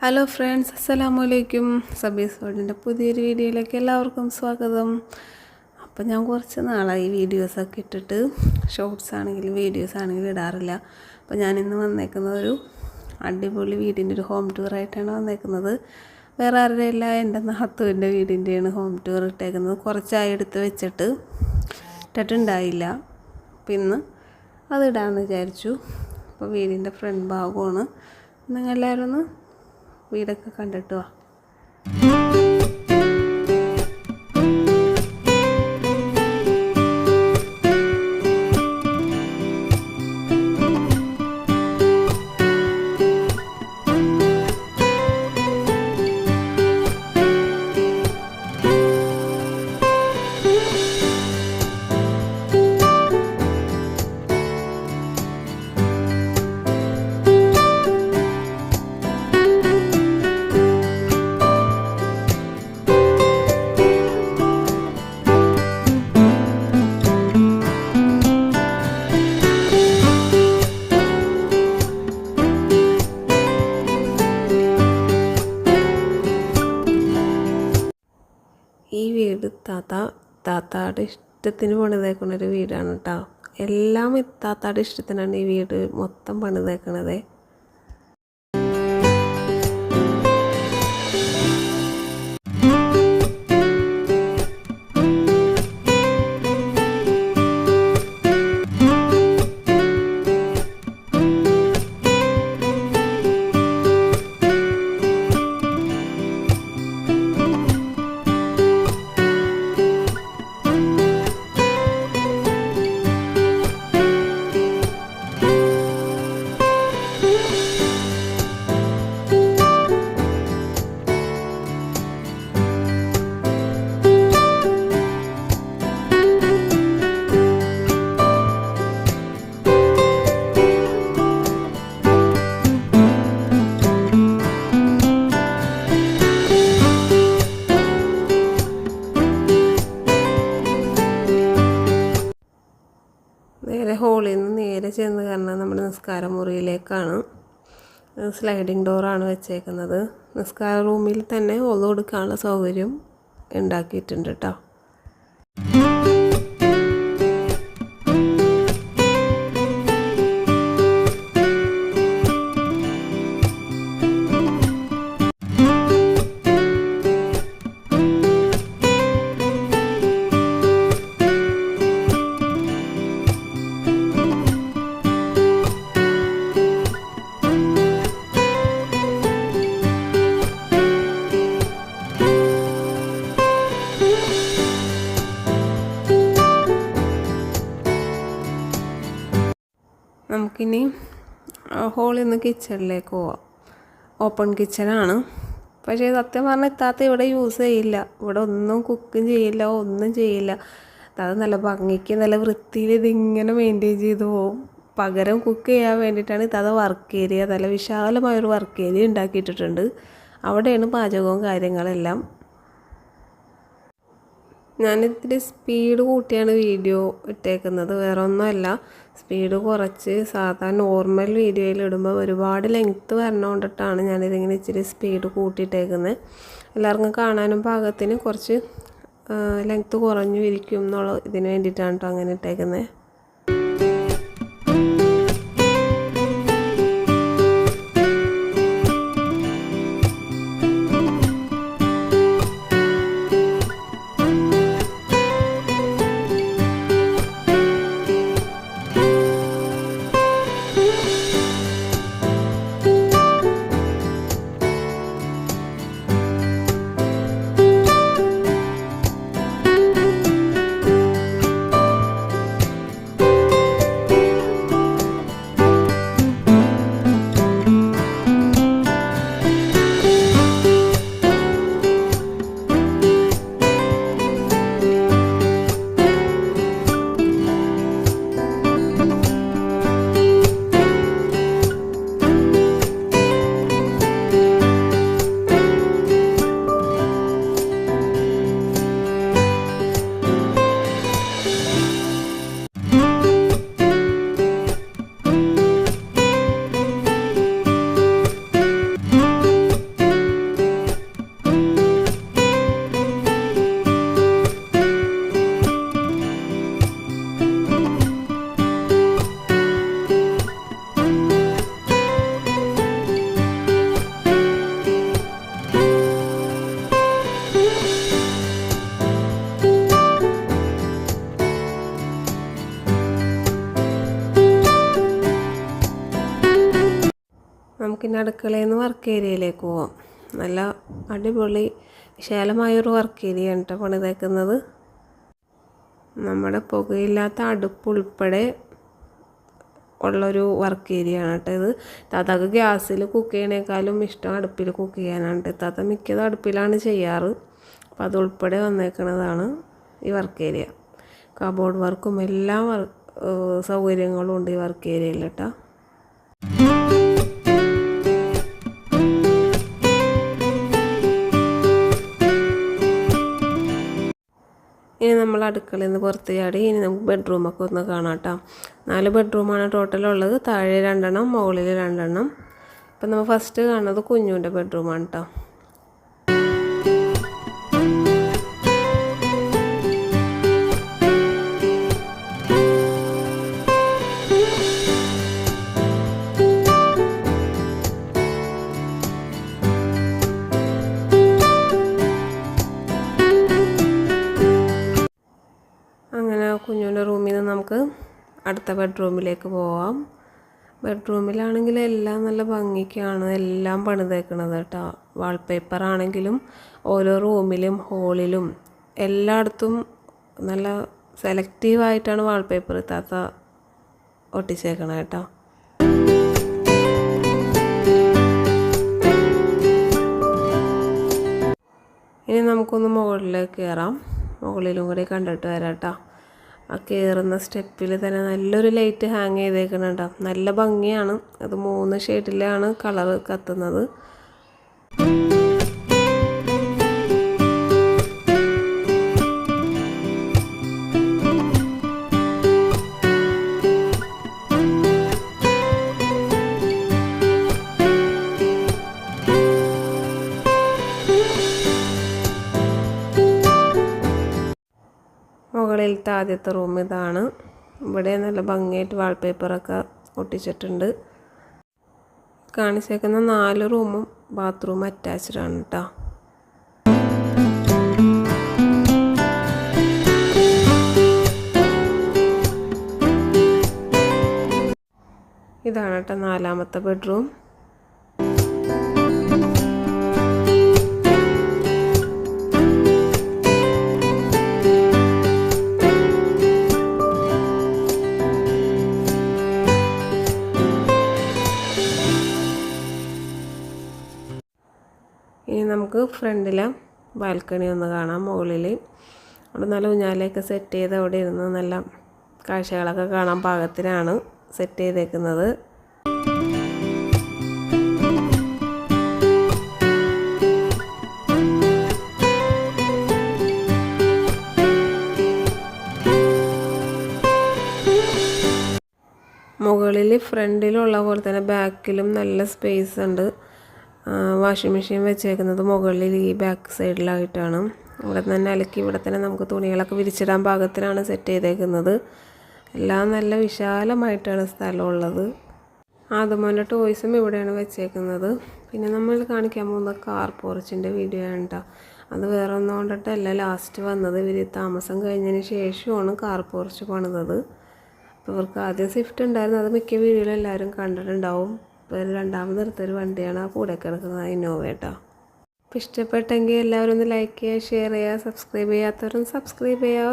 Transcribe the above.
Hello friends, അസ്സലാമു അലൈക്കും. സബീസ് വേൾഡിൻ്റെ പുതിയൊരു വീഡിയോയിലേക്ക് എല്ലാവർക്കും സ്വാഗതം. അപ്പോൾ ഞാൻ കുറച്ച് നാളായി വീഡിയോസൊക്കെ ഇട്ടിട്ട്, ഷോർട്സ് ആണെങ്കിലും വീഡിയോസ് ആണെങ്കിലും ഇടാറില്ല. അപ്പോൾ ഞാനിന്ന് വന്നേക്കുന്നത് ഒരു അടിപൊളി വീടിൻ്റെ ഒരു ഹോം ടൂറായിട്ടാണ് വന്നേക്കുന്നത്. വേറെ ആരുടെ അല്ല, എൻ്റെ നാത്തൂൻ്റെ വീടിൻ്റെയാണ് ഹോം ടൂർ ഇട്ടേക്കുന്നത്. കുറച്ചായി എടുത്ത് വെച്ചിട്ട് ഇട്ടിട്ടുണ്ടായില്ല. അപ്പോൾ ഇന്ന് അതിടാമെന്ന് വിചാരിച്ചു. അപ്പോൾ വീടിൻ്റെ ഫ്രണ്ട് ഭാഗമാണ്. നിങ്ങൾ എല്ലാവരും ഒന്ന് വീടൊക്കെ കണ്ടിട്ട് വാ. ഈ വീട് താത്താടെ ഇഷ്ടത്തിന് പണിതേക്കണൊരു വീടാണ് കേട്ടോ. എല്ലാം താത്താടെ ഇഷ്ടത്തിനാണ് ഈ വീട് മൊത്തം പണിതേക്കണത്. നേരെ ഹോളിൽ നിന്ന് നേരെ ചെന്ന് കാരണം നമ്മുടെ നിസ്കാര മുറിയിലേക്കാണ്. സ്ലൈഡിങ് ഡോറാണ് വെച്ചേക്കുന്നത്. നിസ്കാര റൂമിൽ തന്നെ ഒന്നു കൊടുക്കാനുള്ള സൗകര്യം ഉണ്ടാക്കിയിട്ടുണ്ട് കേട്ടോ. നമുക്കിനി ഹോളിൽ നിന്ന് കിച്ചണിലേക്ക് പോവാം. ഓപ്പൺ കിച്ചണാണ്. പക്ഷേ സത്യം പറഞ്ഞാൽ ഇത്താത്ത ഇവിടെ യൂസ് ചെയ്യില്ല. ഇവിടെ ഒന്നും കുക്കും ചെയ്യില്ല, ഒന്നും ചെയ്യില്ല. അത് നല്ല ഭംഗിക്ക് നല്ല വൃത്തിയിൽ ഇതിങ്ങനെ മെയിൻറ്റെയിൻ ചെയ്ത് പോവും. പകരം കുക്ക് ചെയ്യാൻ വേണ്ടിയിട്ടാണ് ഇത്താത്ത വർക്ക് ഏരിയ, നല്ല വിശാലമായൊരു വർക്ക് ഏരിയ ഉണ്ടാക്കിയിട്ടിട്ടുണ്ട്. അവിടെയാണ് പാചകവും കാര്യങ്ങളെല്ലാം. ഞാനിത്തിരി സ്പീഡ് കൂട്ടിയാണ് വീഡിയോ ഇട്ടേക്കുന്നത്, വേറെ ഒന്നുമല്ല. സ്പീഡ് കുറച്ച് സാധാ നോർമൽ വീഡിയോയിൽ ഇടുമ്പോൾ ഒരുപാട് ലെങ്ത്ത് വരണോണ്ടിട്ടാണ് ഞാനിതിങ്ങനെ ഇച്ചിരി സ്പീഡ് കൂട്ടിയിട്ടേക്കുന്നത്. എല്ലാവർക്കും കാണാനും പാകത്തിന് കുറച്ച് ലെങ്ത്ത് കുറഞ്ഞു ഇരിക്കും എന്നുള്ള ഇതിന് വേണ്ടിയിട്ടാണ് കേട്ടോ അങ്ങനെ ഇട്ടേക്കുന്നത്. നമുക്കിനി അടുക്കളയിൽ നിന്ന് വർക്ക് ഏരിയയിലേക്ക് പോവാം. നല്ല അടിപൊളി വിശാലമായൊരു വർക്ക് ഏരിയ ആണ് പണിതേക്കുന്നത്. നമ്മുടെ പുകയില്ലാത്ത അടുപ്പുൾപ്പെടെ ഉള്ളൊരു വർക്ക് ഏരിയ ആണ് കേട്ടോ ഇത്. താത്താക്ക് ഗ്യാസിൽ കുക്ക് ചെയ്യണേക്കാളും ഇഷ്ടം അടുപ്പിൽ കുക്ക് ചെയ്യാനാണ്. താത്ത മിക്കതും അടുപ്പിലാണ് ചെയ്യാറ്. അപ്പോൾ അതുൾപ്പെടെ വന്നേക്കുന്നതാണ് ഈ വർക്ക് ഏരിയ. കബോർഡ് വർക്കും എല്ലാ സൗകര്യങ്ങളും ഉണ്ട് ഈ വർക്ക് ഏരിയയിൽ കേട്ടോ. ഇനി നമ്മൾ അടുക്കളയിൽ നിന്ന് പുറത്ത് ചാടി ഇനി നമുക്ക് ബെഡ്റൂമൊക്കെ ഒന്ന് കാണാം കേട്ടോ. 4 ബെഡ്റൂമാണ് ടോട്ടലുള്ളത്. താഴെ 2 എണ്ണം, മുകളിൽ 2 എണ്ണം. അപ്പം നമ്മൾ ഫസ്റ്റ് കാണുന്നത് കുഞ്ഞുവിൻ്റെ ബെഡ്റൂമാണ് കേട്ടോ. അങ്ങനെ കുഞ്ഞുവിൻ്റെ റൂമിൽ നിന്ന് നമുക്ക് അടുത്ത ബെഡ്റൂമിലേക്ക് പോവാം. ബെഡ്റൂമിലാണെങ്കിൽ എല്ലാം നല്ല ഭംഗിക്കാണ് എല്ലാം പണിതേക്കണത് കേട്ടോ. വാൾപേപ്പർ ആണെങ്കിലും ഓരോ റൂമിലും ഹോളിലും എല്ലായിടത്തും നല്ല സെലക്റ്റീവായിട്ടാണ് വാൾപേപ്പർ താത്ത ഒട്ടിച്ചേക്കണത് കേട്ടോ. ഇനി നമുക്കൊന്ന് മുകളിലേക്ക് കയറാം. മുകളിലും കൂടി കണ്ടിട്ട് വരാം കേട്ടോ. ആ കയറുന്ന സ്റ്റെപ്പിൽ തന്നെ നല്ലൊരു ലൈറ്റ് ഹാങ് ചെയ്തേക്കുന്നുണ്ടോ. നല്ല ഭംഗിയാണ്. അത് 3 ഷെയ്ഡിലാണ് കളർ കത്തുന്നത്. മുകളിലത്തെ ആദ്യത്തെ റൂം ഇതാണ്. ഇവിടെ നല്ല ഭംഗിയായിട്ട് വാൾപേപ്പറൊക്കെ ഒട്ടിച്ചിട്ടുണ്ട്. കാണിച്ചേക്കുന്ന 4 റൂമും ബാത്റൂം അറ്റാച്ച്ഡ് ആണ് കേട്ടോ. ഇതാണ് കേട്ടോ 4ാമത്തെ ബെഡ്റൂം. ഇനി നമുക്ക് ഫ്രണ്ടിലെ ബാൽക്കണി ഒന്ന് കാണാം. മുകളിൽ അവിടെ നല്ല ഊഞ്ഞാലയൊക്കെ സെറ്റ് ചെയ്ത് അവിടെ ഇരുന്ന് നല്ല കാഴ്ചകളൊക്കെ കാണാൻ പാകത്തിനാണ് സെറ്റ് ചെയ്തേക്കുന്നത്. മുകളിൽ ഫ്രണ്ടിലുള്ള പോലെ തന്നെ ബാക്കിലും നല്ല സ്പേസ് ഉണ്ട്. വാഷിംഗ് മെഷീൻ വെച്ചേക്കുന്നത് മുകളിൽ ഈ ബാക്ക് സൈഡിലായിട്ടാണ്. ഇവിടെ തന്നെ അലക്കി ഇവിടെ തന്നെ നമുക്ക് തുണികളൊക്കെ വിരിച്ചിടാൻ പാകത്തിനാണ് സെറ്റ് ചെയ്തേക്കുന്നത്. എല്ലാം നല്ല വിശാലമായിട്ടാണ് സ്ഥലമുള്ളത്. ആദമോൻ്റെ ടോയ്സും ഇവിടെയാണ് വെച്ചേക്കുന്നത്. പിന്നെ നമ്മൾ കാണിക്കാൻ പോകുന്ന കാർ പോർച്ചിൻ്റെ വീഡിയോ ആണ് കേട്ടോ. അത് വേറെ ഒന്നും കൊണ്ടിട്ടല്ല ലാസ്റ്റ് വന്നത്. ഇവർ താമസം കഴിഞ്ഞതിന് ശേഷമാണ് കാർ പോർച്ച് പണിതത്. അപ്പോൾ ഇവർക്ക് ആദ്യം സ്വിഫ്റ്റ് ഉണ്ടായിരുന്നു. അത് മിക്ക വീഡിയോയിലും എല്ലാവരും കണ്ടിട്ടുണ്ടാവും. ഇപ്പോൾ 2ാമത് എടുത്തൊരു വണ്ടിയാണ് ആ കൂടെ കിടക്കുന്നത് ഇന്നോവ കേട്ടോ. അപ്പോൾ ഇഷ്ടപ്പെട്ടെങ്കിൽ എല്ലാവരും ഒന്ന് ലൈക്ക് ചെയ്യുക, ഷെയർ ചെയ്യുക, സബ്സ്ക്രൈബ് ചെയ്യാത്തവരും സബ്സ്ക്രൈബ് ചെയ്യുക.